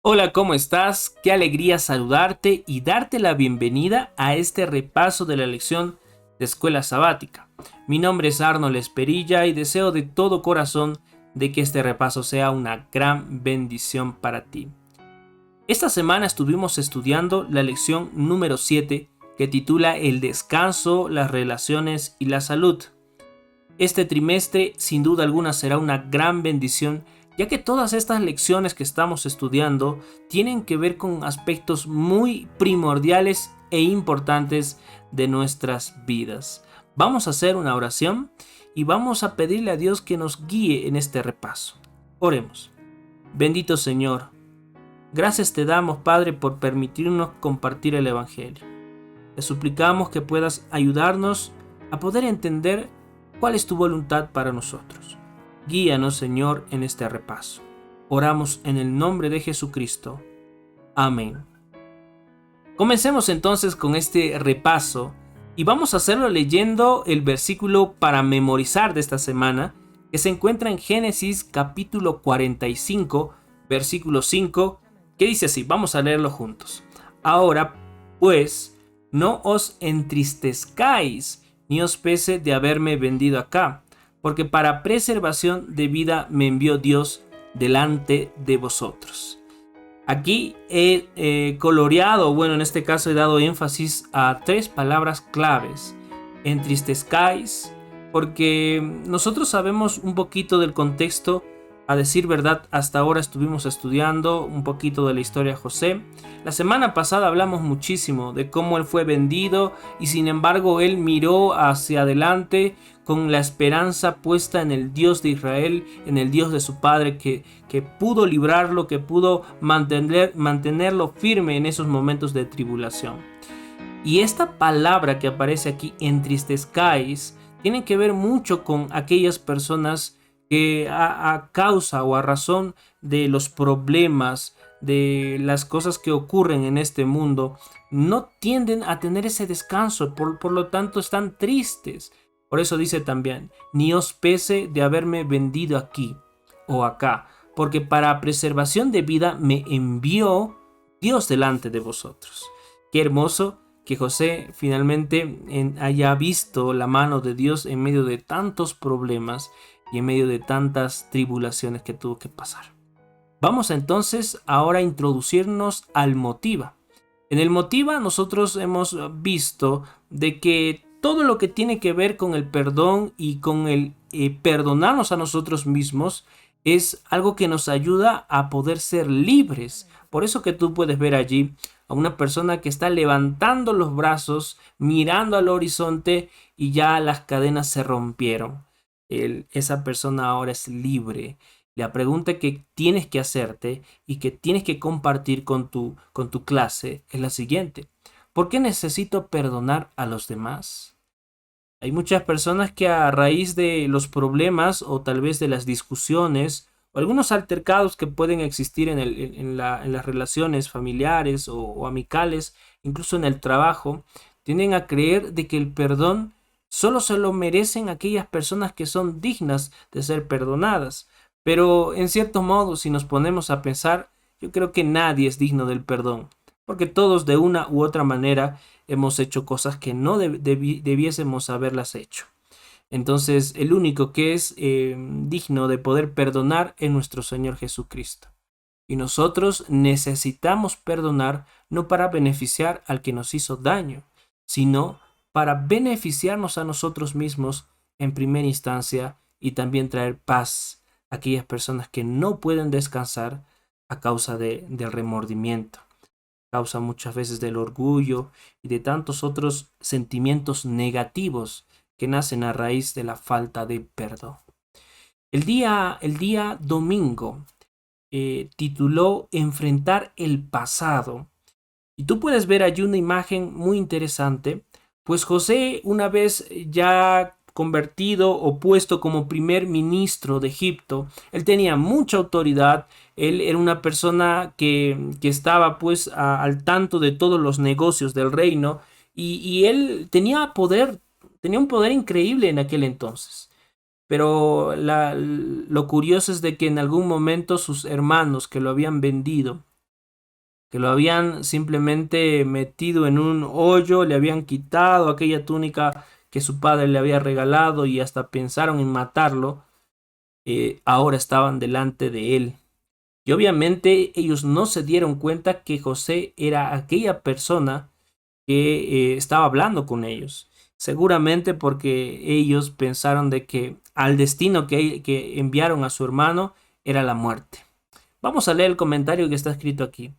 Hola, ¿cómo estás? Qué alegría saludarte y darte la bienvenida a este repaso de la lección de escuela sabática. Mi nombre es Arnold Esperilla y deseo de todo corazón de que este repaso sea una gran bendición para ti. Esta semana estuvimos estudiando la lección número 7 que titula El descanso, las relaciones y la salud. Este trimestre sin duda alguna será una gran bendición, ya que todas estas lecciones que estamos estudiando tienen que ver con aspectos muy primordiales e importantes de nuestras vidas. Vamos a hacer una oración y vamos a pedirle a Dios que nos guíe en este repaso. Oremos. Bendito Señor, gracias te damos, Padre, por permitirnos compartir el Evangelio. Te suplicamos que puedas ayudarnos a poder entender cuál es tu voluntad para nosotros. Guíanos, Señor, en este repaso. Oramos en el nombre de Jesucristo. Amén. Comencemos entonces con este repaso y vamos a hacerlo leyendo el versículo para memorizar de esta semana, que se encuentra en Génesis capítulo 45, versículo 5, que dice así. Vamos a leerlo juntos. Ahora, pues, no os entristezcáis, ni os pese de haberme vendido acá, porque para preservación de vida me envió Dios delante de vosotros. Aquí he coloreado, bueno, en este caso he dado énfasis a tres palabras claves. Entristezcáis, porque nosotros sabemos un poquito del contexto. A decir verdad, hasta ahora estuvimos estudiando un poquito de la historia de José. La semana pasada hablamos muchísimo de cómo él fue vendido y sin embargo él miró hacia adelante con la esperanza puesta en el Dios de Israel, en el Dios de su padre que pudo librarlo, que pudo mantenerlo firme en esos momentos de tribulación. Y esta palabra que aparece aquí, entristezcáis, tiene que ver mucho con aquellas personas que a causa o a razón de los problemas, de las cosas que ocurren en este mundo, no tienden a tener ese descanso, por lo tanto están tristes. Por eso dice también, ni os pese de haberme vendido aquí o acá, porque para preservación de vida me envió Dios delante de vosotros. Qué hermoso que José finalmente haya visto la mano de Dios en medio de tantos problemas y en medio de tantas tribulaciones que tuvo que pasar. Vamos entonces ahora a introducirnos al motiva. En el motiva nosotros hemos visto de que todo lo que tiene que ver con el perdón y con el perdonarnos a nosotros mismos es algo que nos ayuda a poder ser libres. Por eso que tú puedes ver allí a una persona que está levantando los brazos, mirando al horizonte y ya las cadenas se rompieron. Esa persona ahora es libre. La pregunta que tienes que hacerte y que tienes que compartir con tu clase es la siguiente. ¿Por qué necesito perdonar a los demás? Hay muchas personas que a raíz de los problemas o tal vez de las discusiones o algunos altercados que pueden existir en las relaciones familiares o amicales, incluso en el trabajo, tienden a creer de que el perdón solo se lo merecen aquellas personas que son dignas de ser perdonadas. Pero en cierto modo, si nos ponemos a pensar, yo creo que nadie es digno del perdón, porque todos de una u otra manera hemos hecho cosas que no debiésemos haberlas hecho. Entonces, el único que es digno de poder perdonar es nuestro Señor Jesucristo. Y nosotros necesitamos perdonar no para beneficiar al que nos hizo daño, sino para beneficiarnos a nosotros mismos en primera instancia y también traer paz a aquellas personas que no pueden descansar a causa del remordimiento, causa muchas veces del orgullo y de tantos otros sentimientos negativos que nacen a raíz de la falta de perdón. El día domingo tituló Enfrentar el pasado. Y tú puedes ver allí una imagen muy interesante, pues José, una vez ya convertido o puesto como primer ministro de Egipto, él tenía mucha autoridad, él era una persona que estaba pues al tanto de todos los negocios del reino y él tenía poder, tenía un poder increíble en aquel entonces. Pero lo curioso es de que en algún momento sus hermanos que lo habían vendido que lo habían simplemente metido en un hoyo, le habían quitado aquella túnica que su padre le había regalado y hasta pensaron en matarlo. Ahora estaban delante de él. Y obviamente ellos no se dieron cuenta que José era aquella persona que estaba hablando con ellos. Seguramente porque ellos pensaron de que al destino que enviaron a su hermano era la muerte. Vamos a leer el comentario que está escrito aquí.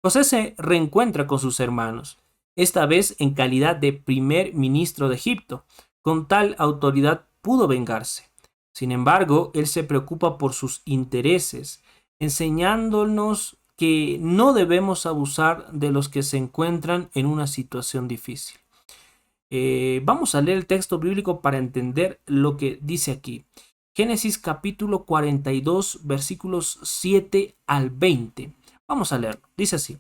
José se reencuentra con sus hermanos, esta vez en calidad de primer ministro de Egipto. Con tal autoridad pudo vengarse. Sin embargo, él se preocupa por sus intereses, enseñándonos que no debemos abusar de los que se encuentran en una situación difícil. Vamos a leer el texto bíblico para entender lo que dice aquí. Génesis capítulo 42, versículos 7 al 20. Vamos a leerlo. Dice así.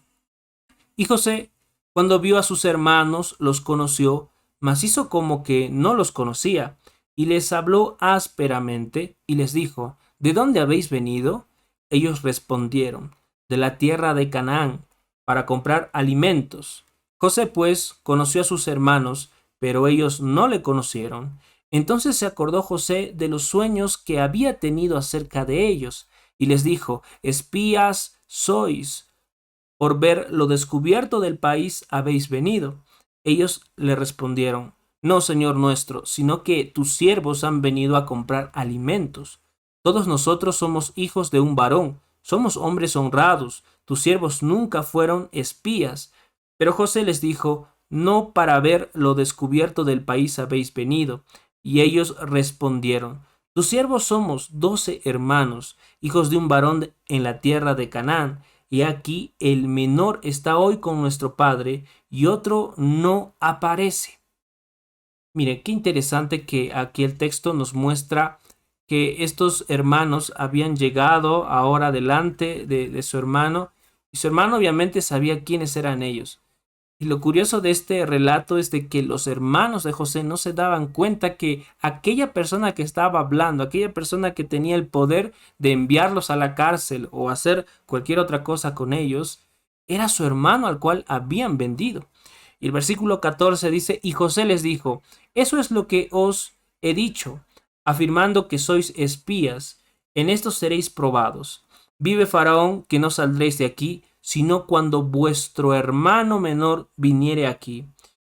Y José, cuando vio a sus hermanos, los conoció, mas hizo como que no los conocía, y les habló ásperamente, y les dijo, ¿de dónde habéis venido? Ellos respondieron, de la tierra de Canaán, para comprar alimentos. José, pues, conoció a sus hermanos, pero ellos no le conocieron. Entonces se acordó José de los sueños que había tenido acerca de ellos, y les dijo, espías sois, por ver lo descubierto del país habéis venido. Ellos le respondieron, no, señor nuestro, sino que tus siervos han venido a comprar alimentos. Todos nosotros somos hijos de un varón, somos hombres honrados, tus siervos nunca fueron espías. Pero José les dijo, no para ver lo descubierto del país habéis venido. Y ellos respondieron, tus siervos somos 12 hermanos, hijos de un varón en la tierra de Canaán, y aquí el menor está hoy con nuestro padre, y otro no aparece. Mire, qué interesante que aquí el texto nos muestra que estos hermanos habían llegado ahora delante de su hermano, y su hermano obviamente sabía quiénes eran ellos. Y lo curioso de este relato es de que los hermanos de José no se daban cuenta que aquella persona que estaba hablando, aquella persona que tenía el poder de enviarlos a la cárcel o hacer cualquier otra cosa con ellos, era su hermano al cual habían vendido. Y el versículo 14 dice, y José les dijo, eso es lo que os he dicho, afirmando que sois espías, en esto seréis probados. Vive Faraón que no saldréis de aquí, sino cuando vuestro hermano menor viniere aquí.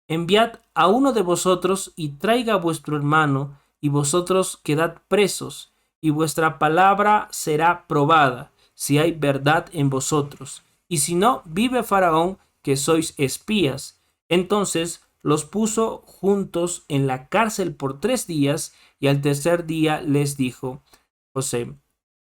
Enviad a uno de vosotros y traiga a vuestro hermano, y vosotros quedad presos, y vuestra palabra será probada, si hay verdad en vosotros. Y si no, vive Faraón que sois espías. Entonces los puso juntos en la cárcel por 3 días, y al tercer día les dijo, José,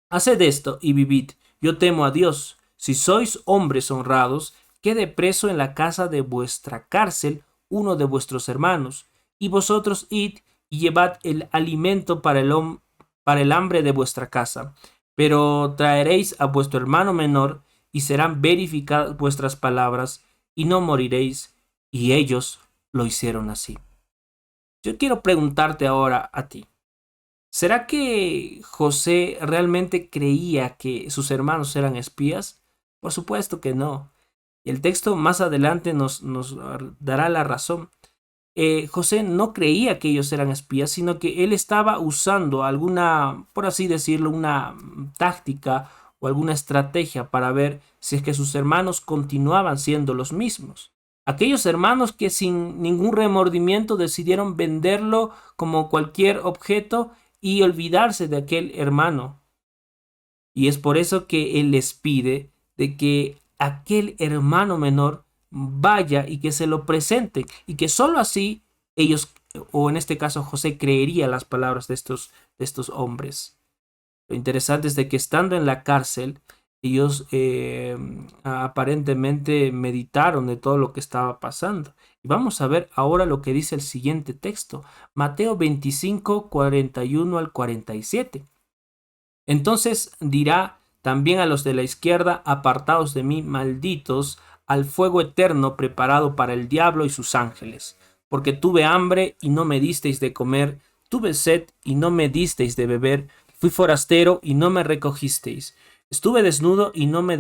haced esto y vivid, yo temo a Dios. Si sois hombres honrados, quede preso en la casa de vuestra cárcel uno de vuestros hermanos, y vosotros id y llevad el alimento para el hambre de vuestra casa. Pero traeréis a vuestro hermano menor, y serán verificadas vuestras palabras, y no moriréis. Y ellos lo hicieron así. Yo quiero preguntarte ahora a ti. ¿Será que José realmente creía que sus hermanos eran espías? Por supuesto que no. El texto más adelante nos dará la razón. José no creía que ellos eran espías, sino que él estaba usando alguna, por así decirlo, una táctica o alguna estrategia para ver si es que sus hermanos continuaban siendo los mismos. Aquellos hermanos que sin ningún remordimiento decidieron venderlo como cualquier objeto y olvidarse de aquel hermano. Y es por eso que él les pide de que aquel hermano menor vaya y que se lo presente, y que sólo así ellos, o en este caso José, creería las palabras de estos hombres. Lo interesante es de que estando en la cárcel, ellos aparentemente meditaron de todo lo que estaba pasando. Y vamos a ver ahora lo que dice el siguiente texto, Mateo 25, 41 al 47. Entonces dirá también a los de la izquierda, apartaos de mí, malditos, al fuego eterno preparado para el diablo y sus ángeles. Porque tuve hambre y no me disteis de comer, tuve sed y no me disteis de beber, fui forastero y no me recogisteis, Estuve desnudo y no me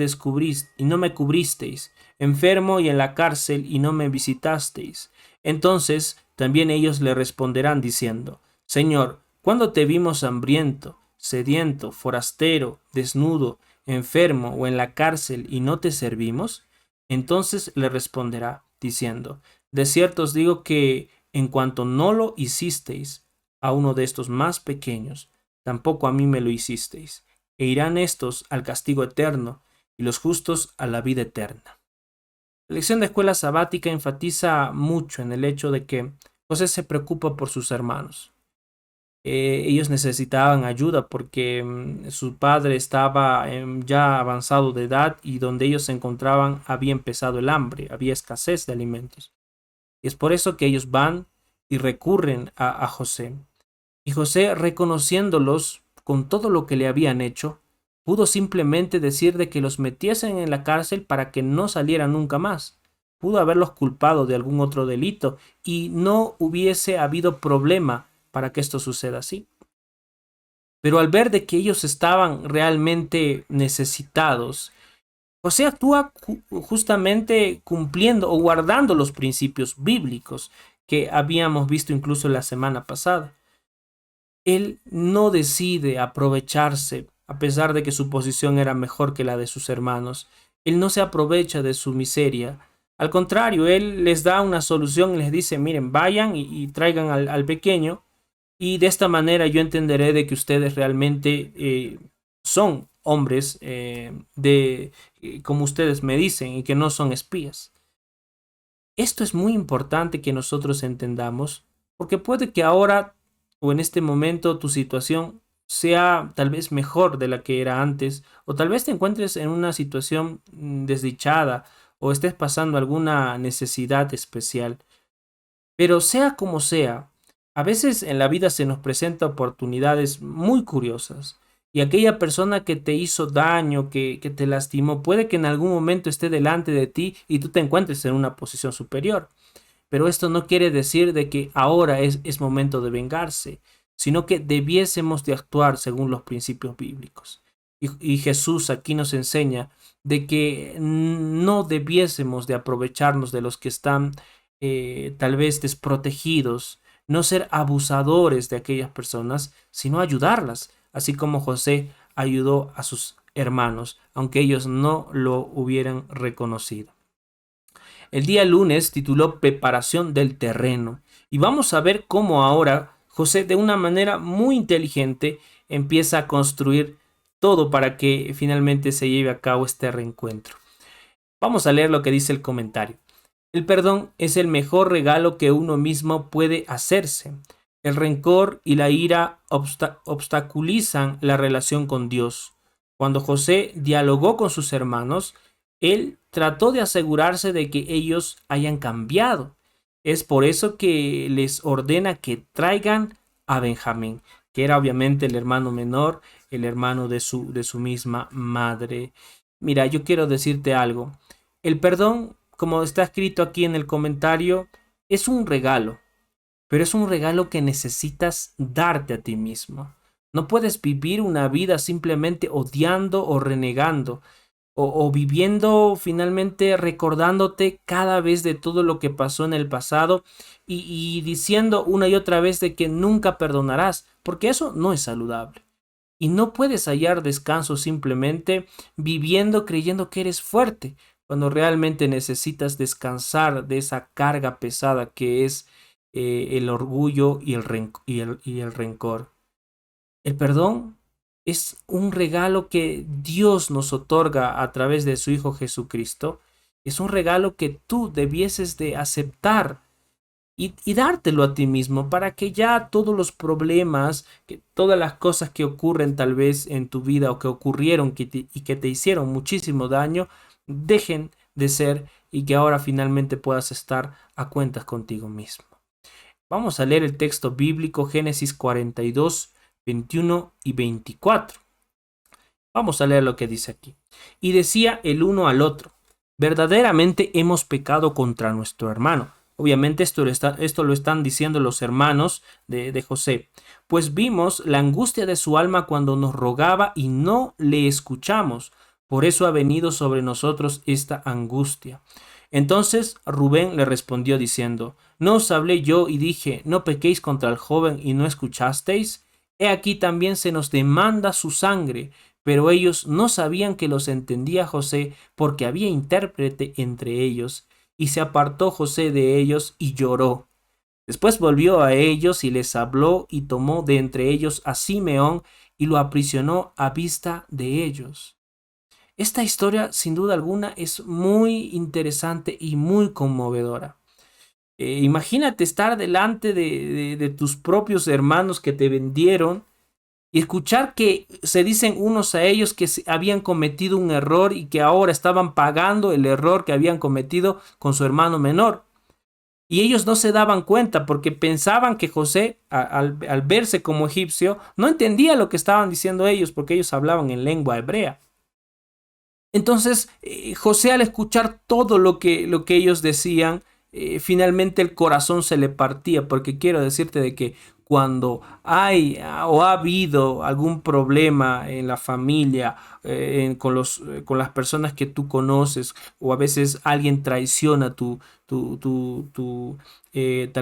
cubristeis, enfermo y en la cárcel y no me visitasteis. Entonces también ellos le responderán diciendo: Señor, ¿cuándo te vimos hambriento, sediento, forastero, desnudo, enfermo o en la cárcel y no te servimos? Entonces le responderá diciendo: De cierto os digo que en cuanto no lo hicisteis a uno de estos más pequeños, tampoco a mí me lo hicisteis. E irán estos al castigo eterno y los justos a la vida eterna. La lección de escuela sabática enfatiza mucho en el hecho de que José se preocupa por sus hermanos. Ellos necesitaban ayuda porque su padre estaba ya avanzado de edad y donde ellos se encontraban había empezado el hambre, había escasez de alimentos. Y es por eso que ellos van y recurren a José. Y José, reconociéndolos con todo lo que le habían hecho, pudo simplemente decir de que los metiesen en la cárcel para que no salieran nunca más. Pudo haberlos culpado de algún otro delito y no hubiese habido problema para que esto suceda así. Pero al ver de que ellos estaban realmente necesitados, José actúa justamente cumpliendo o guardando los principios bíblicos que habíamos visto incluso la semana pasada. Él no decide aprovecharse, a pesar de que su posición era mejor que la de sus hermanos. Él no se aprovecha de su miseria. Al contrario, él les da una solución y les dice: miren, vayan y traigan al pequeño, y de esta manera yo entenderé de que ustedes realmente son hombres como ustedes me dicen, y que no son espías. Esto es muy importante que nosotros entendamos, porque puede que ahora o en este momento tu situación sea tal vez mejor de la que era antes, o tal vez te encuentres en una situación desdichada, o estés pasando alguna necesidad especial. Pero sea como sea, a veces en la vida se nos presenta oportunidades muy curiosas, y aquella persona que te hizo daño, que te lastimó, puede que en algún momento esté delante de ti y tú te encuentres en una posición superior. Pero esto no quiere decir de que ahora es momento de vengarse, sino que debiésemos de actuar según los principios bíblicos. Y Jesús aquí nos enseña de que no debiésemos de aprovecharnos de los que están tal vez desprotegidos, no ser abusadores de aquellas personas, sino ayudarlas, así como José ayudó a sus hermanos, aunque ellos no lo hubieran reconocido. El día lunes tituló Preparación del terreno, y vamos a ver cómo ahora José, de una manera muy inteligente, empieza a construir todo para que finalmente se lleve a cabo este reencuentro. Vamos a leer lo que dice el comentario. El perdón es el mejor regalo que uno mismo puede hacerse. El rencor y la ira obstaculizan la relación con Dios. Cuando José dialogó con sus hermanos, él trató de asegurarse de que ellos hayan cambiado. Es por eso que les ordena que traigan a Benjamín, que era obviamente el hermano menor, el hermano de su misma madre. Mira, yo quiero decirte algo. El perdón, como está escrito aquí en el comentario, es un regalo, pero es un regalo que necesitas darte a ti mismo. No puedes vivir una vida simplemente odiando o renegando, o viviendo finalmente recordándote cada vez de todo lo que pasó en el pasado y diciendo una y otra vez de que nunca perdonarás, porque eso no es saludable. Y no puedes hallar descanso simplemente viviendo creyendo que eres fuerte, cuando realmente necesitas descansar de esa carga pesada que es el orgullo y el rencor. El perdón es un regalo que Dios nos otorga a través de su Hijo Jesucristo. Es un regalo que tú debieses de aceptar y dártelo a ti mismo, para que ya todos los problemas, que todas las cosas que ocurren tal vez en tu vida o que ocurrieron y que te hicieron muchísimo daño, dejen de ser, y que ahora finalmente puedas estar a cuentas contigo mismo. Vamos a leer el texto bíblico, Génesis 42, 21 y 24. Vamos a leer lo que dice aquí. Y decía el uno al otro: verdaderamente hemos pecado contra nuestro hermano, Obviamente esto lo están diciendo los hermanos de José. Pues vimos la angustia de su alma cuando nos rogaba y no le escuchamos. Por eso ha venido sobre nosotros esta angustia. Entonces Rubén le respondió diciendo: ¿No os hablé yo y dije, no pequéis contra el joven y no escuchasteis? He aquí también se nos demanda su sangre. Pero ellos no sabían que los entendía José, porque había intérprete entre ellos. Y se apartó José de ellos y lloró. Después volvió a ellos y les habló, y tomó de entre ellos a Simeón y lo aprisionó a vista de ellos. Esta historia, sin duda alguna, es muy interesante y muy conmovedora. Imagínate estar delante de tus propios hermanos que te vendieron y escuchar que se dicen unos a ellos que habían cometido un error y que ahora estaban pagando el error que habían cometido con su hermano menor. Y ellos no se daban cuenta porque pensaban que José, al verse como egipcio, no entendía lo que estaban diciendo ellos porque ellos hablaban en lengua hebrea. Entonces, José, al escuchar todo lo que ellos decían, finalmente el corazón se le partía, porque quiero decirte de que cuando hay o ha habido algún problema en la familia, con las personas que tú conoces, o a veces alguien traiciona tal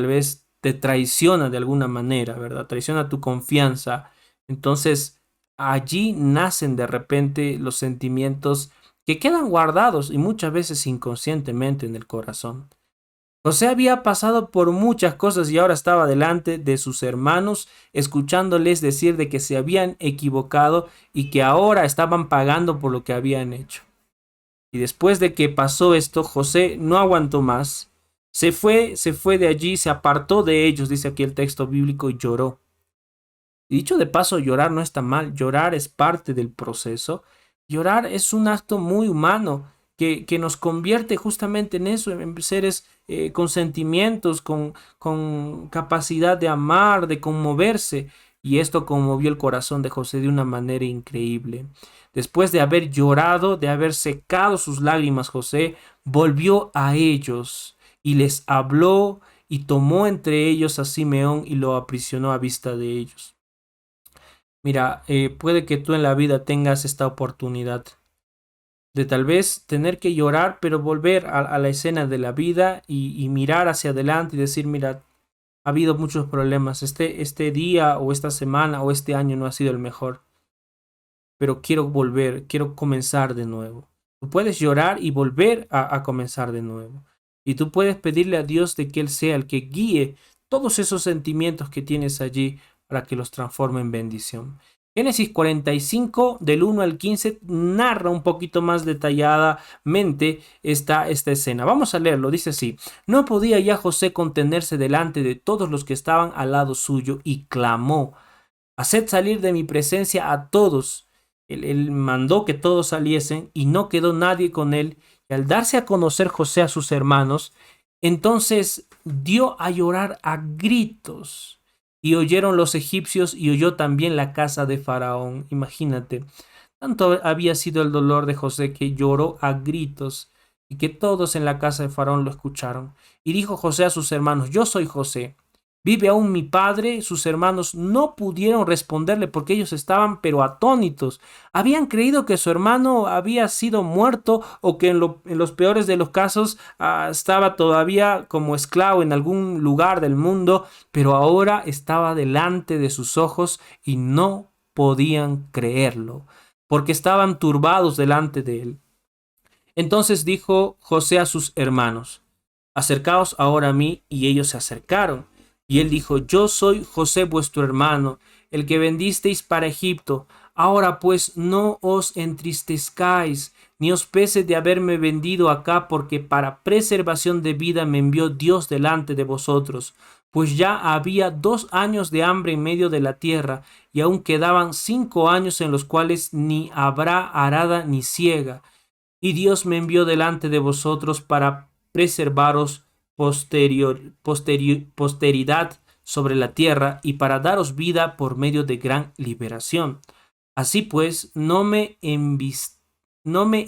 vez te traiciona de alguna manera, ¿verdad? Traiciona tu confianza. Entonces, allí nacen de repente los sentimientos que quedan guardados y muchas veces inconscientemente en el corazón. José había pasado por muchas cosas y ahora estaba delante de sus hermanos, escuchándoles decir de que se habían equivocado y que ahora estaban pagando por lo que habían hecho. Y después de que pasó esto, José no aguantó más. Se fue de allí, se apartó de ellos, dice aquí el texto bíblico, y lloró. Y dicho de paso, llorar no está mal, llorar es parte del proceso. Llorar es un acto muy humano que nos convierte justamente en eso, en seres con sentimientos, con capacidad de amar, de conmoverse. Y esto conmovió el corazón de José de una manera increíble. Después de haber llorado, de haber secado sus lágrimas, José volvió a ellos y les habló y tomó entre ellos a Simeón y lo aprisionó a vista de ellos. Mira, puede que tú en la vida tengas esta oportunidad de tal vez tener que llorar, pero volver a la escena de la vida y mirar hacia adelante y decir, mira, ha habido muchos problemas, este día o esta semana o este año no ha sido el mejor, pero quiero volver, quiero comenzar de nuevo. Tú puedes llorar y volver a comenzar de nuevo. Y tú puedes pedirle a Dios de que Él sea el que guíe todos esos sentimientos que tienes allí para que los transforme en bendición. Génesis 45, del 1 al 15, narra un poquito más detalladamente esta escena. Vamos a leerlo, dice así: No podía ya José contenerse delante de todos los que estaban al lado suyo y clamó: Haced salir de mi presencia a todos. Él mandó que todos saliesen y no quedó nadie con él. Y al darse a conocer José a sus hermanos, entonces dio a llorar a gritos. Y oyeron los egipcios y oyó también la casa de Faraón. Imagínate, tanto había sido el dolor de José que lloró a gritos y que todos en la casa de Faraón lo escucharon. Y dijo José a sus hermanos: Yo soy José. ¿Vive aún mi padre? Sus hermanos no pudieron responderle porque ellos estaban pero atónitos. Habían creído que su hermano había sido muerto o que en los peores de los casos estaba todavía como esclavo en algún lugar del mundo, pero ahora estaba delante de sus ojos y no podían creerlo porque estaban turbados delante de él. Entonces dijo José a sus hermanos: Acercaos ahora a mí. Y ellos se acercaron. Y él dijo: Yo soy José vuestro hermano, el que vendisteis para Egipto. Ahora pues no os entristezcáis, ni os pese de haberme vendido acá, porque para preservación de vida me envió Dios delante de vosotros. Pues ya había 2 años de hambre en medio de la tierra, y aún quedaban 5 años en los cuales ni habrá arada ni siega. Y Dios me envió delante de vosotros para preservaros posteridad sobre la tierra y para daros vida por medio de gran liberación. Así pues, no me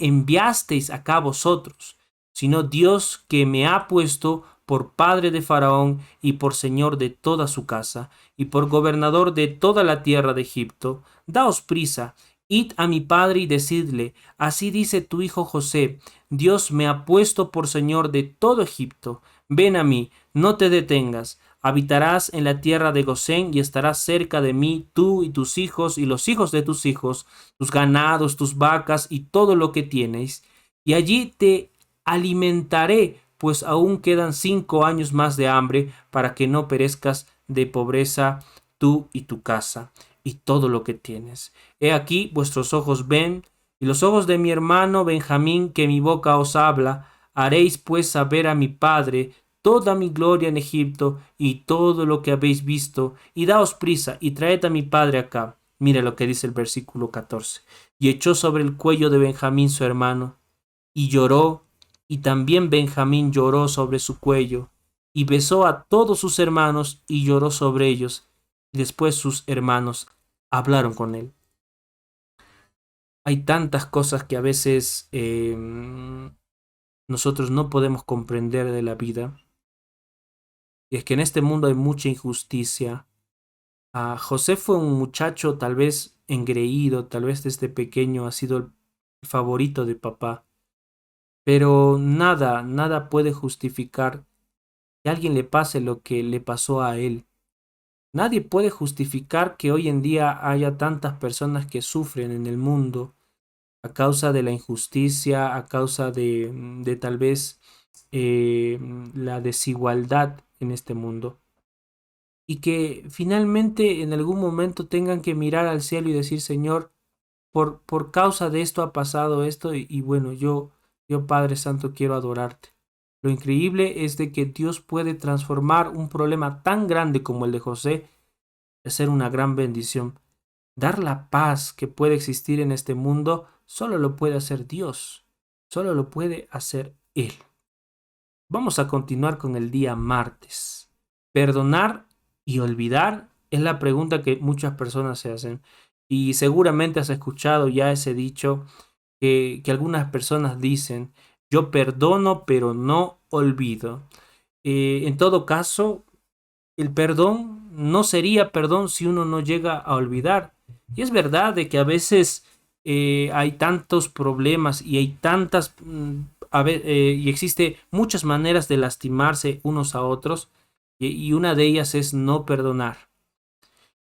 enviasteis acá vosotros, sino Dios, que me ha puesto por padre de Faraón y por señor de toda su casa, y por gobernador de toda la tierra de Egipto. Daos prisa, id a mi padre y decidle, así dice tu hijo José, Dios me ha puesto por señor de todo Egipto. Ven a mí, no te detengas. Habitarás en la tierra de Gosén y estarás cerca de mí, tú y tus hijos y los hijos de tus hijos, tus ganados, tus vacas y todo lo que tienes. Y allí te alimentaré, pues aún quedan 5 años más de hambre para que no perezcas de pobreza tú y tu casa y todo lo que tienes. He aquí vuestros ojos ven y los ojos de mi hermano Benjamín que mi boca os habla. Haréis pues saber a mi padre toda mi gloria en Egipto y todo lo que habéis visto, y daos prisa y traed a mi padre acá. Mira lo que dice el versículo 14. Y echó sobre el cuello de Benjamín su hermano, y lloró, y también Benjamín lloró sobre su cuello, y besó a todos sus hermanos, y lloró sobre ellos, y después sus hermanos hablaron con él. Hay tantas cosas que a veces nosotros no podemos comprender de la vida. Y es que en este mundo hay mucha injusticia. José fue un muchacho tal vez engreído, tal vez desde pequeño ha sido el favorito de papá. Pero nada puede justificar que a alguien le pase lo que le pasó a él. Nadie puede justificar que hoy en día haya tantas personas que sufren en el mundo a causa de la injusticia, a causa de tal vez la desigualdad en este mundo. Y que finalmente en algún momento tengan que mirar al cielo y decir, Señor, por causa de esto ha pasado esto y bueno, yo Padre Santo quiero adorarte. Lo increíble es de que Dios puede transformar un problema tan grande como el de José a ser una gran bendición. Dar la paz que puede existir en este mundo solo lo puede hacer Dios, solo lo puede hacer Él. Vamos a continuar con el día martes. Perdonar y olvidar es la pregunta que muchas personas se hacen. Y seguramente has escuchado ya ese dicho que algunas personas dicen, yo perdono pero no olvido. En todo caso, el perdón no sería perdón si uno no llega a olvidar. Y es verdad de que a veces hay tantos problemas y hay tantas y existe muchas maneras de lastimarse unos a otros y una de ellas es no perdonar.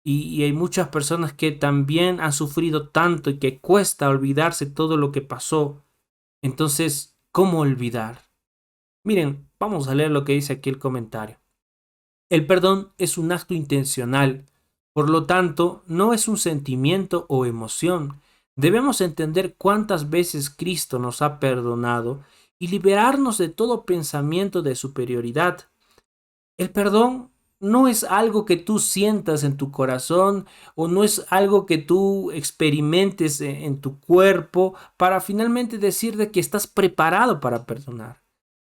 Y hay muchas personas que también han sufrido tanto y que cuesta olvidarse todo lo que pasó. Entonces, ¿cómo olvidar? Miren, vamos a leer lo que dice aquí el comentario. El perdón es un acto intencional, por lo tanto, no es un sentimiento o emoción. Debemos entender cuántas veces Cristo nos ha perdonado y liberarnos de todo pensamiento de superioridad. El perdón no es algo que tú sientas en tu corazón o no es algo que tú experimentes en tu cuerpo para finalmente decir de que estás preparado para perdonar.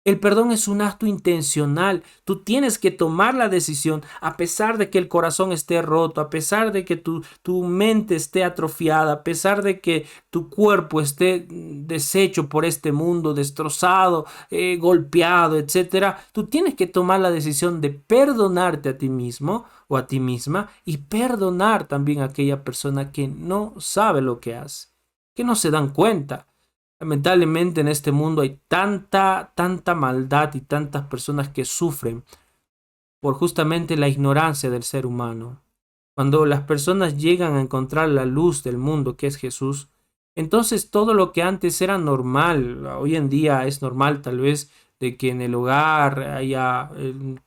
El perdón es un acto intencional. Tú tienes que tomar la decisión a pesar de que el corazón esté roto, a pesar de que tu mente esté atrofiada, a pesar de que tu cuerpo esté deshecho por este mundo, destrozado, golpeado, etcétera. Tú tienes que tomar la decisión de perdonarte a ti mismo o a ti misma y perdonar también a aquella persona que no sabe lo que hace, que no se dan cuenta. Lamentablemente en este mundo hay tanta maldad y tantas personas que sufren por justamente la ignorancia del ser humano. Cuando las personas llegan a encontrar la luz del mundo que es Jesús, entonces todo lo que antes era normal, hoy en día es normal tal vez de que en el hogar haya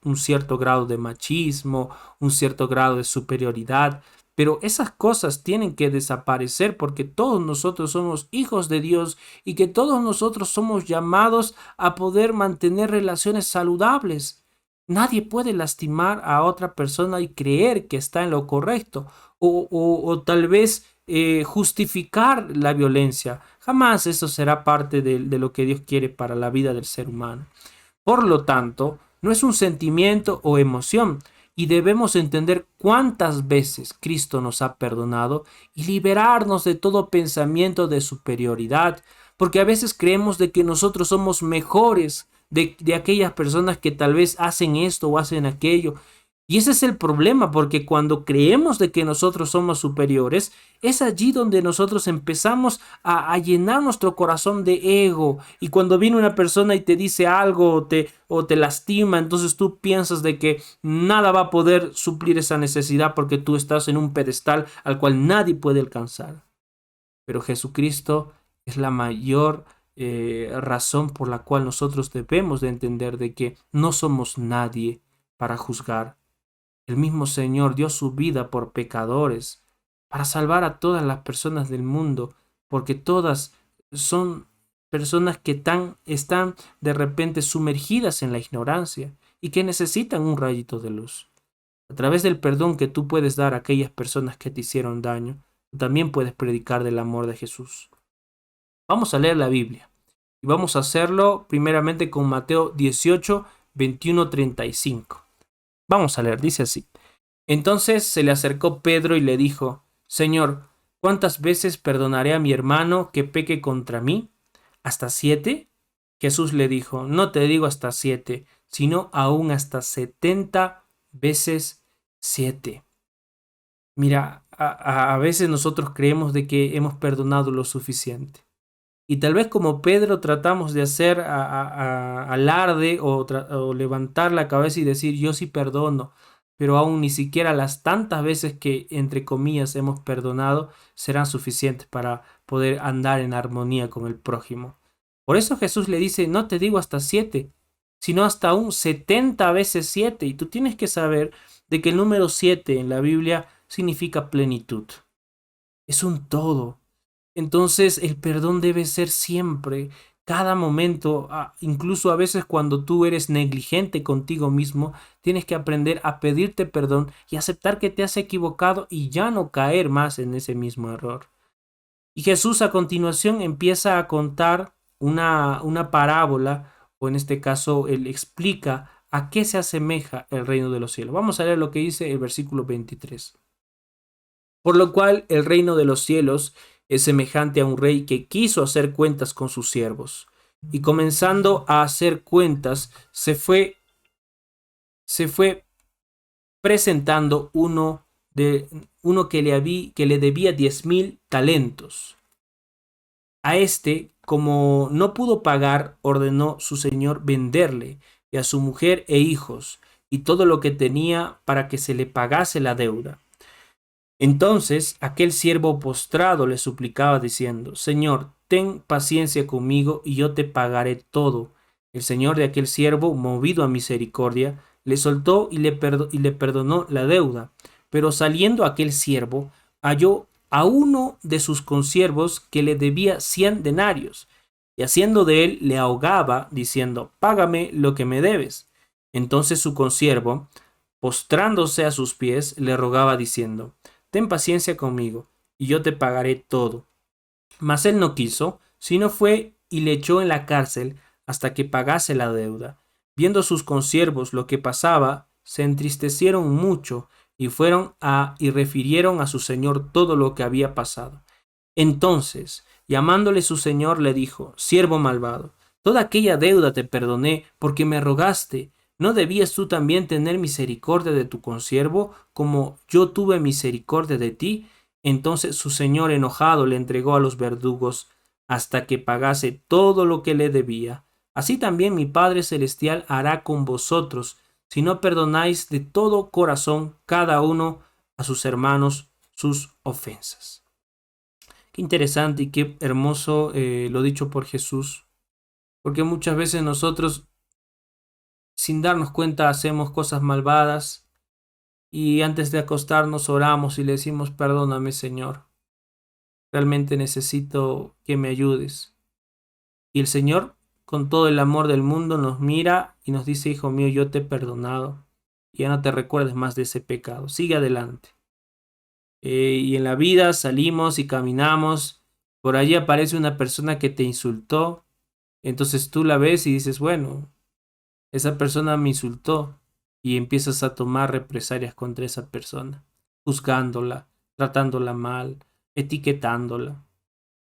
un cierto grado de machismo, un cierto grado de superioridad, pero esas cosas tienen que desaparecer porque todos nosotros somos hijos de Dios y que todos nosotros somos llamados a poder mantener relaciones saludables. Nadie puede lastimar a otra persona y creer que está en lo correcto o tal vez justificar la violencia. Jamás eso será parte de lo que Dios quiere para la vida del ser humano. Por lo tanto, no es un sentimiento o emoción, y debemos entender cuántas veces Cristo nos ha perdonado y liberarnos de todo pensamiento de superioridad, porque a veces creemos de que nosotros somos mejores de aquellas personas que tal vez hacen esto o hacen aquello. Y ese es el problema, porque cuando creemos de que nosotros somos superiores, es allí donde nosotros empezamos a llenar nuestro corazón de ego. Y cuando viene una persona y te dice algo o te lastima, entonces tú piensas de que nada va a poder suplir esa necesidad porque tú estás en un pedestal al cual nadie puede alcanzar. Pero Jesucristo es la mayor razón por la cual nosotros debemos de entender de que no somos nadie para juzgar. El mismo Señor dio su vida por pecadores, para salvar a todas las personas del mundo, porque todas son personas que están de repente sumergidas en la ignorancia y que necesitan un rayito de luz. A través del perdón que tú puedes dar a aquellas personas que te hicieron daño, tú también puedes predicar del amor de Jesús. Vamos a leer la Biblia y vamos a hacerlo primeramente con Mateo 18, 21, 35. Vamos a leer, dice así. Entonces se le acercó Pedro y le dijo: Señor, ¿cuántas veces perdonaré a mi hermano que peque contra mí? ¿Hasta 7? Jesús le dijo: No te digo hasta 7, sino aún hasta 70 veces 7. Mira, a veces nosotros creemos de que hemos perdonado lo suficiente. Y tal vez como Pedro tratamos de hacer alarde o levantar la cabeza y decir yo sí perdono, pero aún ni siquiera las tantas veces que entre comillas hemos perdonado serán suficientes para poder andar en armonía con el prójimo. Por eso Jesús le dice: no te digo hasta 7, sino hasta un 70 veces 7. Y tú tienes que saber de que el número 7 en la Biblia significa plenitud. Es un todo. Entonces el perdón debe ser siempre, cada momento, incluso a veces cuando tú eres negligente contigo mismo, tienes que aprender a pedirte perdón y aceptar que te has equivocado y ya no caer más en ese mismo error. Y Jesús a continuación empieza a contar una parábola, o en este caso él explica a qué se asemeja el reino de los cielos. Vamos a leer lo que dice el versículo 23. Por lo cual el reino de los cielos es semejante a un rey que quiso hacer cuentas con sus siervos. Y comenzando a hacer cuentas, se fue presentando uno que le debía 10,000 talentos. A este, como no pudo pagar, ordenó su señor venderle, y a su mujer e hijos, y todo lo que tenía, para que se le pagase la deuda. Entonces aquel siervo postrado le suplicaba diciendo: Señor, ten paciencia conmigo y yo te pagaré todo. El señor de aquel siervo, movido a misericordia, le soltó y le perdonó la deuda. Pero saliendo aquel siervo, halló a uno de sus consiervos que le debía 100 denarios, y haciendo de él le ahogaba, diciendo: Págame lo que me debes. Entonces su consiervo, postrándose a sus pies, le rogaba diciendo: Ten paciencia conmigo, y yo te pagaré todo. Mas él no quiso, sino fue y le echó en la cárcel hasta que pagase la deuda. Viendo sus consiervos lo que pasaba, se entristecieron mucho y fueron y refirieron a su señor todo lo que había pasado. Entonces, llamándole su señor, le dijo: Siervo malvado, toda aquella deuda te perdoné porque me rogaste. ¿No debías tú también tener misericordia de tu consiervo, como yo tuve misericordia de ti? Entonces su señor enojado le entregó a los verdugos hasta que pagase todo lo que le debía. Así también mi Padre Celestial hará con vosotros, si no perdonáis de todo corazón cada uno a sus hermanos sus ofensas. Qué interesante y qué hermoso lo dicho por Jesús, porque muchas veces nosotros, sin darnos cuenta, hacemos cosas malvadas y antes de acostarnos oramos y le decimos: perdóname, Señor, realmente necesito que me ayudes. Y el Señor, con todo el amor del mundo, nos mira y nos dice: hijo mío, yo te he perdonado, ya no te recuerdes más de ese pecado, sigue adelante. Y en la vida salimos y caminamos, por allí aparece una persona que te insultó, entonces tú la ves y dices: bueno, esa persona me insultó, y empiezas a tomar represalias contra esa persona, juzgándola, tratándola mal, etiquetándola.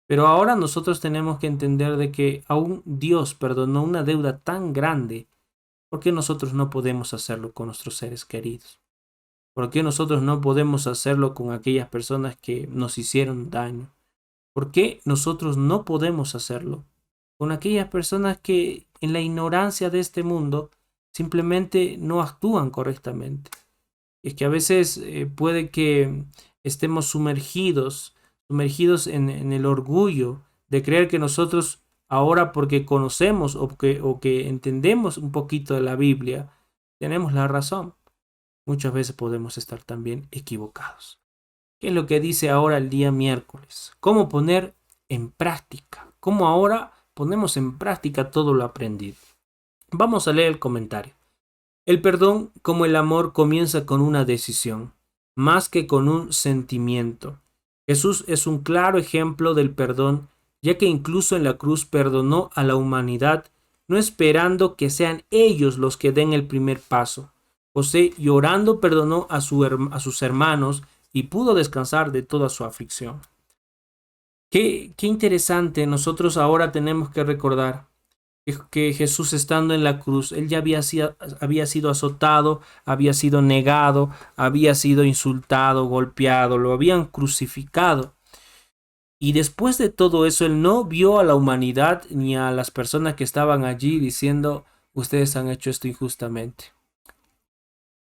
Pero ahora nosotros tenemos que entender de que aún Dios perdonó una deuda tan grande. ¿Por qué nosotros no podemos hacerlo con nuestros seres queridos? ¿Por qué nosotros no podemos hacerlo con aquellas personas que nos hicieron daño? ¿Por qué nosotros no podemos hacerlo con aquellas personas que en la ignorancia de este mundo simplemente no actúan correctamente? Es que a veces puede que estemos sumergidos en el orgullo de creer que nosotros ahora porque conocemos o que entendemos un poquito de la Biblia, tenemos la razón. Muchas veces podemos estar también equivocados. ¿Qué es lo que dice ahora el día miércoles? ¿Cómo poner en práctica? ¿Cómo ahora ponemos en práctica todo lo aprendido? Vamos a leer el comentario. El perdón, como el amor, comienza con una decisión, más que con un sentimiento. Jesús es un claro ejemplo del perdón, ya que incluso en la cruz perdonó a la humanidad, no esperando que sean ellos los que den el primer paso. José, llorando, perdonó a sus hermanos y pudo descansar de toda su aflicción. Qué interesante, nosotros ahora tenemos que recordar que Jesús estando en la cruz, él ya había sido azotado, había sido negado, había sido insultado, golpeado, lo habían crucificado. Y después de todo eso, él no vio a la humanidad ni a las personas que estaban allí diciendo, ustedes han hecho esto injustamente.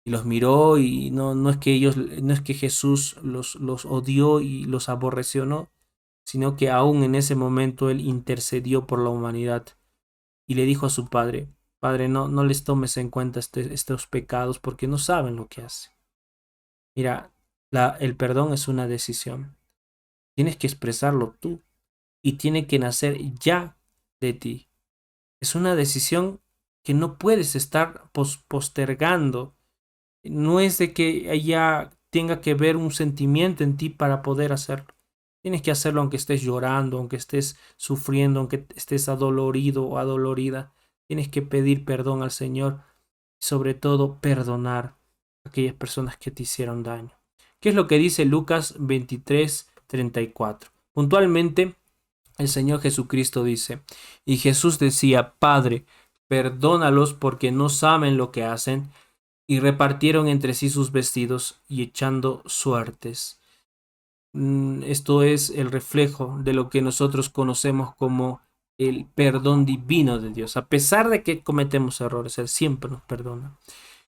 Y los miró y no es que no es que Jesús los odió y los aborreció, no, sino que aún en ese momento él intercedió por la humanidad. Y le dijo a su padre, Padre, no les tomes en cuenta estos pecados porque no saben lo que hacen. Mira, el perdón es una decisión. Tienes que expresarlo tú y tiene que nacer ya de ti. Es una decisión que no puedes estar postergando. No es de que ella tenga que ver un sentimiento en ti para poder hacerlo. Tienes que hacerlo aunque estés llorando, aunque estés sufriendo, aunque estés adolorido o adolorida. Tienes que pedir perdón al Señor y sobre todo perdonar a aquellas personas que te hicieron daño. ¿Qué es lo que dice Lucas 23:34? Puntualmente, el Señor Jesucristo dice, y Jesús decía, Padre, perdónalos porque no saben lo que hacen, y repartieron entre sí sus vestidos y echando suertes. Esto es el reflejo de lo que nosotros conocemos como el perdón divino de Dios. A pesar de que cometemos errores, Él siempre nos perdona.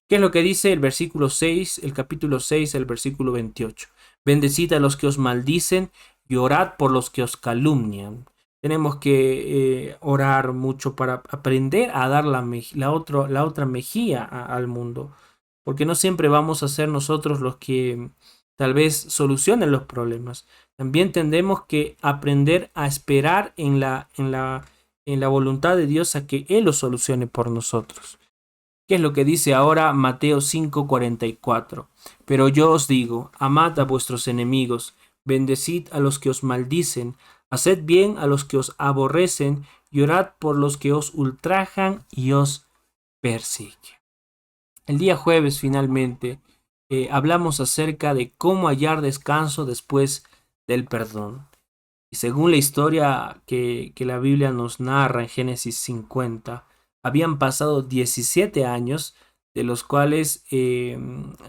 ¿Qué es lo que dice el versículo 6, el capítulo 6, el versículo 28? Bendecid a los que os maldicen y orad por los que os calumnian. Tenemos que orar mucho para aprender a dar la otra mejilla al mundo. Porque no siempre vamos a ser nosotros los que tal vez solucionen los problemas. También tendremos que aprender a esperar en la voluntad de Dios a que Él lo solucione por nosotros. ¿Qué es lo que dice ahora Mateo 5:44? Pero yo os digo, amad a vuestros enemigos, bendecid a los que os maldicen, haced bien a los que os aborrecen y orad por los que os ultrajan y os persiguen. El día jueves finalmente hablamos acerca de cómo hallar descanso después del perdón. Y según la historia que la Biblia nos narra en Génesis 50, habían pasado 17 años, de los cuales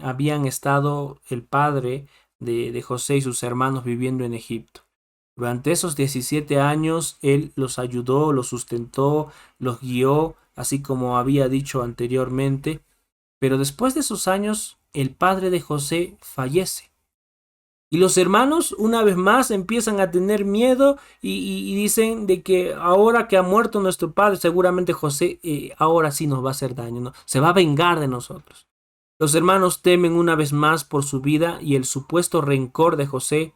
habían estado el padre de José y sus hermanos viviendo en Egipto. Durante esos 17 años, él los ayudó, los sustentó, los guió, así como había dicho anteriormente. Pero después de esos años, el padre de José fallece. Y los hermanos una vez más empiezan a tener miedo y dicen de que ahora que ha muerto nuestro padre, seguramente José ahora sí nos va a hacer daño, ¿no? Se va a vengar de nosotros. Los hermanos temen una vez más por su vida y el supuesto rencor de José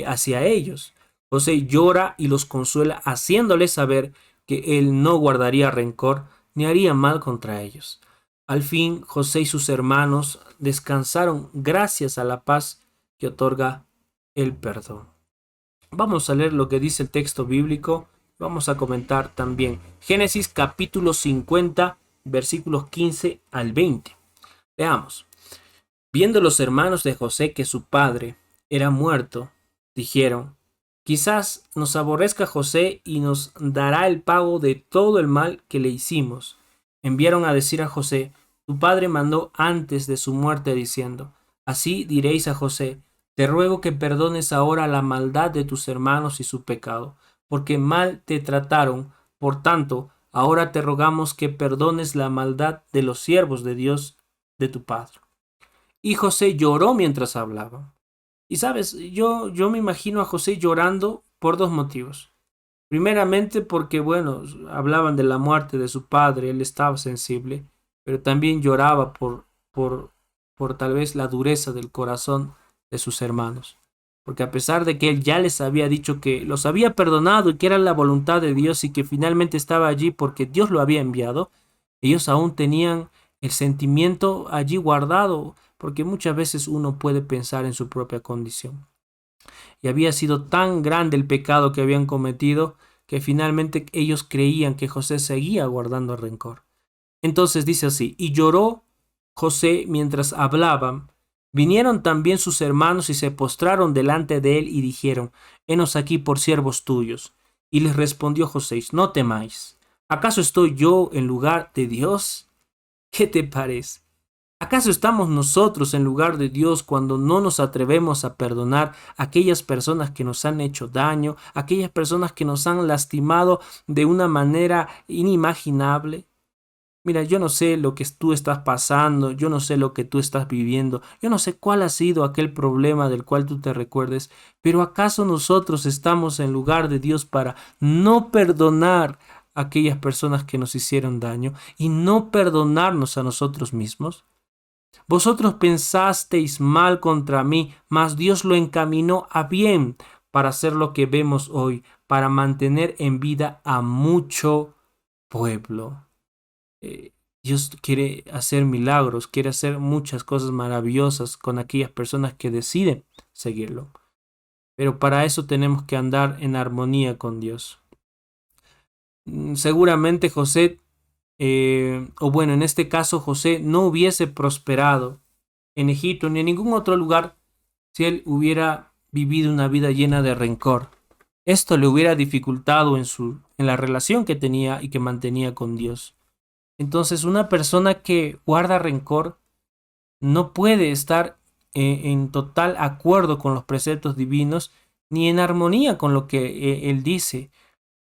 hacia ellos. José llora y los consuela, haciéndoles saber que él no guardaría rencor ni haría mal contra ellos. Al fin, José y sus hermanos descansaron gracias a la paz que otorga el perdón. Vamos a leer lo que dice el texto bíblico. Vamos a comentar también Génesis capítulo 50, versículos 15 al 20. Veamos. Viendo los hermanos de José que su padre era muerto, dijeron, Quizás nos aborrezca José y nos dará el pago de todo el mal que le hicimos. Enviaron a decir a José: tu padre mandó antes de su muerte diciendo: así diréis a José: te ruego que perdones ahora la maldad de tus hermanos y su pecado, porque mal te trataron. Por tanto, ahora te rogamos que perdones la maldad de los siervos de Dios de tu padre. Y José lloró mientras hablaba. Y sabes, yo me imagino a José llorando por dos motivos. Primeramente porque, bueno, hablaban de la muerte de su padre, él estaba sensible, pero también lloraba por, por tal vez la dureza del corazón de sus hermanos. Porque a pesar de que él ya les había dicho que los había perdonado y que era la voluntad de Dios y que finalmente estaba allí porque Dios lo había enviado, ellos aún tenían el sentimiento allí guardado, porque muchas veces uno puede pensar en su propia condición. Y había sido tan grande el pecado que habían cometido que finalmente ellos creían que José seguía guardando rencor. Entonces dice así: y lloró José mientras hablaban. Vinieron también sus hermanos y se postraron delante de él y dijeron: henos aquí por siervos tuyos. Y les respondió José: no temáis. ¿Acaso estoy yo en lugar de Dios? ¿Qué te parece? ¿Acaso estamos nosotros en lugar de Dios cuando no nos atrevemos a perdonar a aquellas personas que nos han hecho daño, aquellas personas que nos han lastimado de una manera inimaginable? Mira, yo no sé lo que tú estás pasando, yo no sé lo que tú estás viviendo, yo no sé cuál ha sido aquel problema del cual tú te recuerdes, pero ¿acaso nosotros estamos en lugar de Dios para no perdonar a aquellas personas que nos hicieron daño y no perdonarnos a nosotros mismos? Vosotros pensasteis mal contra mí, mas Dios lo encaminó a bien para hacer lo que vemos hoy, para mantener en vida a mucho pueblo. Dios quiere hacer milagros, quiere hacer muchas cosas maravillosas con aquellas personas que deciden seguirlo. Pero para eso tenemos que andar en armonía con Dios. Seguramente José, o bueno, en este caso José no hubiese prosperado en Egipto ni en ningún otro lugar si él hubiera vivido una vida llena de rencor. Esto le hubiera dificultado en la relación que tenía y que mantenía con Dios. Entonces, una persona que guarda rencor no puede estar en total acuerdo con los preceptos divinos ni en armonía con lo que él dice.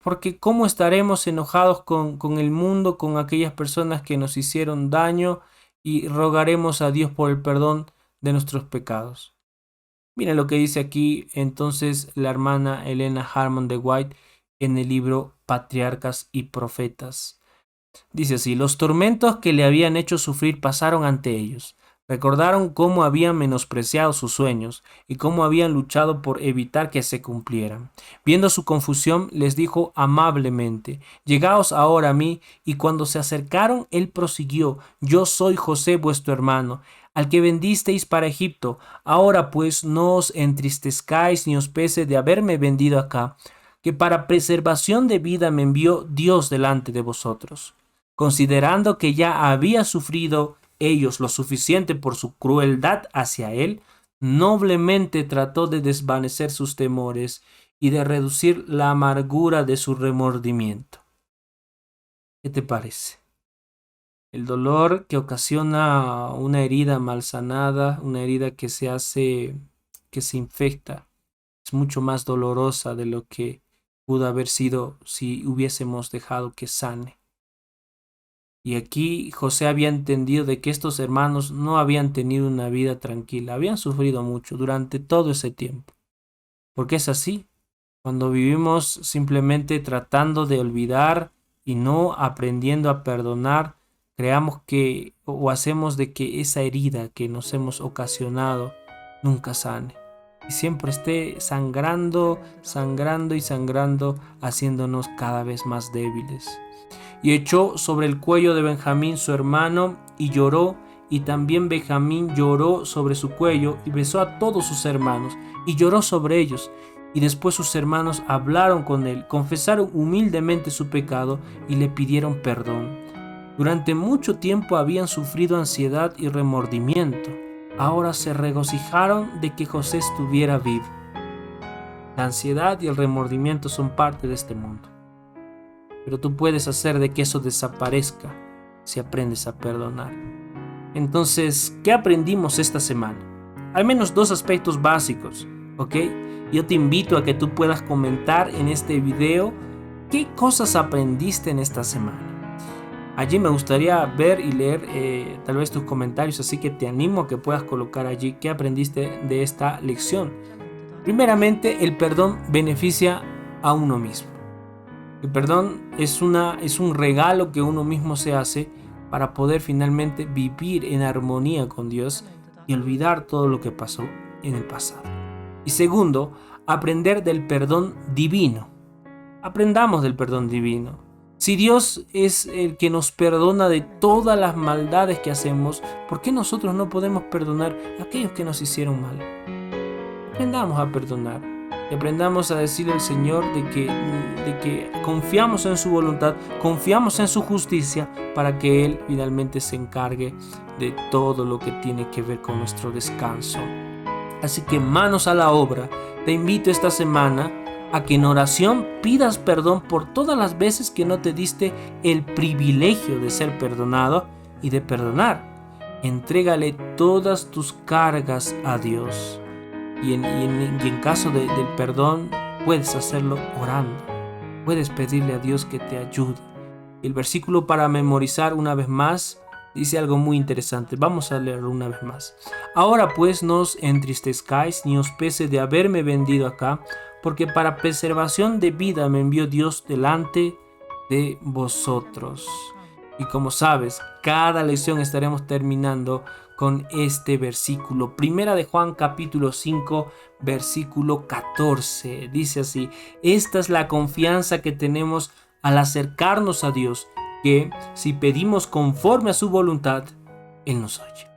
Porque ¿cómo estaremos enojados con el mundo, con aquellas personas que nos hicieron daño, y rogaremos a Dios por el perdón de nuestros pecados? Miren lo que dice aquí entonces la hermana Elena Harmon de White en el libro Patriarcas y Profetas. Dice así: los tormentos que le habían hecho sufrir pasaron ante ellos. Recordaron cómo habían menospreciado sus sueños y cómo habían luchado por evitar que se cumplieran. Viendo su confusión, les dijo amablemente: llegaos ahora a mí. Y cuando se acercaron, él prosiguió: yo soy José vuestro hermano, al que vendisteis para Egipto. Ahora pues no os entristezcáis ni os pese de haberme vendido acá, que para preservación de vida me envió Dios delante de vosotros. Considerando que ya había sufrido ellos lo suficiente por su crueldad hacia él, noblemente trató de desvanecer sus temores y de reducir la amargura de su remordimiento. ¿Qué te parece? El dolor que ocasiona una herida mal sanada, una herida que se infecta, es mucho más dolorosa de lo que pudo haber sido si hubiésemos dejado que sane. Y aquí José había entendido de que estos hermanos no habían tenido una vida tranquila, habían sufrido mucho durante todo ese tiempo. Porque es así, cuando vivimos simplemente tratando de olvidar y no aprendiendo a perdonar, creamos que o hacemos de que esa herida que nos hemos ocasionado nunca sane. Y siempre esté sangrando, sangrando y sangrando, haciéndonos cada vez más débiles. Y echó sobre el cuello de Benjamín su hermano y lloró, y también Benjamín lloró sobre su cuello y besó a todos sus hermanos y lloró sobre ellos. Y después sus hermanos hablaron con él, confesaron humildemente su pecado y le pidieron perdón. Durante mucho tiempo habían sufrido ansiedad y remordimiento. Ahora se regocijaron de que José estuviera vivo. La ansiedad y el remordimiento son parte de este mundo. Pero tú puedes hacer de que eso desaparezca si aprendes a perdonar. Entonces, ¿qué aprendimos esta semana? Al menos 2 aspectos básicos, ¿ok? Yo te invito a que tú puedas comentar en este video qué cosas aprendiste en esta semana. Allí me gustaría ver y leer tal vez tus comentarios, así que te animo a que puedas colocar allí qué aprendiste de esta lección. Primeramente, el perdón beneficia a uno mismo. El perdón es un regalo que uno mismo se hace para poder finalmente vivir en armonía con Dios y olvidar todo lo que pasó en el pasado. Y segundo, aprender del perdón divino. Aprendamos del perdón divino. Si Dios es el que nos perdona de todas las maldades que hacemos, ¿por qué nosotros no podemos perdonar a aquellos que nos hicieron mal? Aprendamos a perdonar y aprendamos a decirle al Señor de que confiamos en su voluntad, confiamos en su justicia para que Él finalmente se encargue de todo lo que tiene que ver con nuestro descanso. Así que manos a la obra. Te invito esta semana a que en oración pidas perdón por todas las veces que no te diste el privilegio de ser perdonado y de perdonar. Entrégale todas tus cargas a Dios. Y en caso del perdón, puedes hacerlo orando. Puedes pedirle a Dios que te ayude. El versículo para memorizar una vez más dice algo muy interesante. Vamos a leerlo una vez más. Ahora pues no os entristezcáis ni os pese de haberme vendido acá, porque para preservación de vida me envió Dios delante de vosotros. Y como sabes, cada lección estaremos terminando con este versículo. Primera de Juan capítulo 5, versículo 14. Dice así: esta es la confianza que tenemos al acercarnos a Dios, que si pedimos conforme a su voluntad, Él nos oye.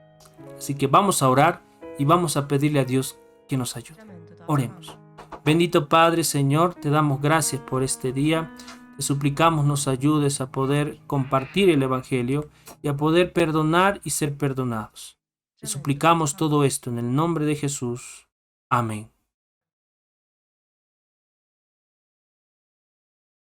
Así que vamos a orar y vamos a pedirle a Dios que nos ayude. Oremos. Bendito Padre, Señor, te damos gracias por este día. Te suplicamos nos ayudes a poder compartir el Evangelio y a poder perdonar y ser perdonados. Te suplicamos todo esto en el nombre de Jesús. Amén.